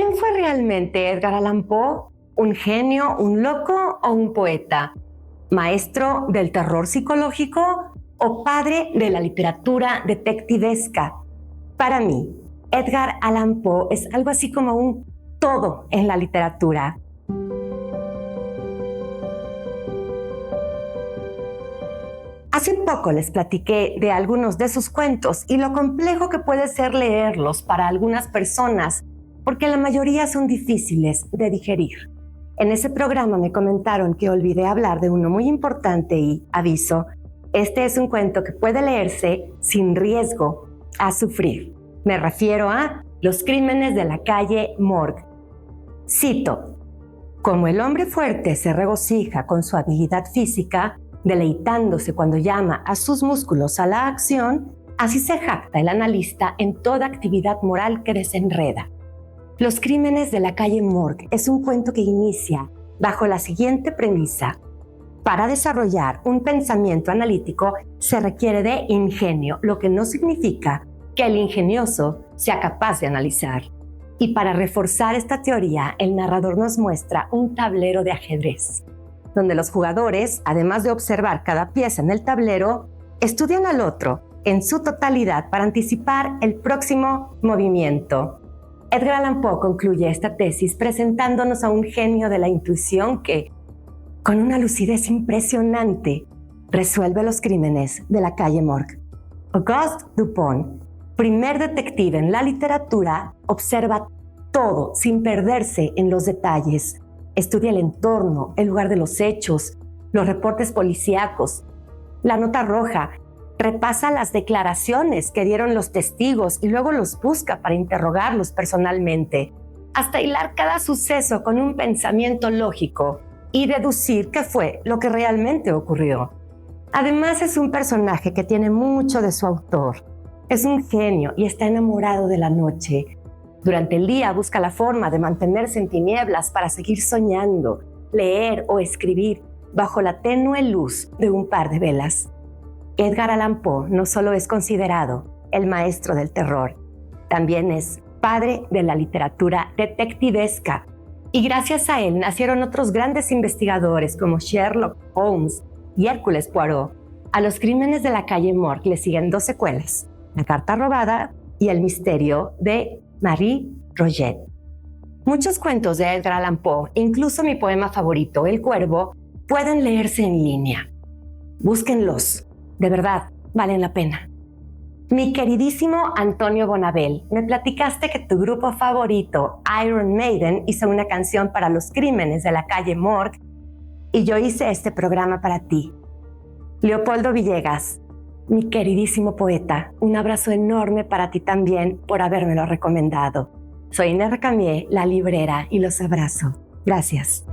¿Quién fue realmente Edgar Allan Poe? ¿Un genio, un loco o un poeta? ¿Maestro del terror psicológico o padre de la literatura detectivesca? Para mí, Edgar Allan Poe es algo así como un todo en la literatura. Hace poco les platiqué de algunos de sus cuentos y lo complejo que puede ser leerlos para algunas personas, porque la mayoría son difíciles de digerir. En ese programa me comentaron que olvidé hablar de uno muy importante y, aviso, este es un cuento que puede leerse sin riesgo a sufrir. Me refiero a Los crímenes de la calle Morgue. Cito: como el hombre fuerte se regocija con su habilidad física, deleitándose cuando llama a sus músculos a la acción, así se jacta el analista en toda actividad moral que desenreda. Los crímenes de la calle Morgue es un cuento que inicia bajo la siguiente premisa: para desarrollar un pensamiento analítico se requiere de ingenio, lo que no significa que el ingenioso sea capaz de analizar. Y para reforzar esta teoría, el narrador nos muestra un tablero de ajedrez, donde los jugadores, además de observar cada pieza en el tablero, estudian al otro en su totalidad para anticipar el próximo movimiento. Edgar Allan Poe concluye esta tesis presentándonos a un genio de la intuición que, con una lucidez impresionante, resuelve los crímenes de la calle Morgue. Auguste Dupont, primer detective en la literatura, observa todo sin perderse en los detalles. Estudia el entorno, el lugar de los hechos, los reportes policíacos, la nota roja, repasa las declaraciones que dieron los testigos y luego los busca para interrogarlos personalmente, hasta hilar cada suceso con un pensamiento lógico y deducir qué fue lo que realmente ocurrió. Además, es un personaje que tiene mucho de su autor. Es un genio y está enamorado de la noche. Durante el día busca la forma de mantenerse en tinieblas para seguir soñando, leer o escribir bajo la tenue luz de un par de velas. Edgar Allan Poe no solo es considerado el maestro del terror, también es padre de la literatura detectivesca. Y gracias a él nacieron otros grandes investigadores como Sherlock Holmes y Hércules Poirot. A los crímenes de la calle Morgue le siguen 2 secuelas: La carta robada y El misterio de Marie Roget. Muchos cuentos de Edgar Allan Poe, incluso mi poema favorito, El Cuervo, pueden leerse en línea. Búsquenlos, de verdad, valen la pena. Mi queridísimo Antonio Bonabel, me platicaste que tu grupo favorito, Iron Maiden, hizo una canción para los crímenes de la calle Morgue y yo hice este programa para ti. Leopoldo Villegas, mi queridísimo poeta, un abrazo enorme para ti también por habérmelo recomendado. Soy Inés Recamier, la librera, y los abrazo. Gracias.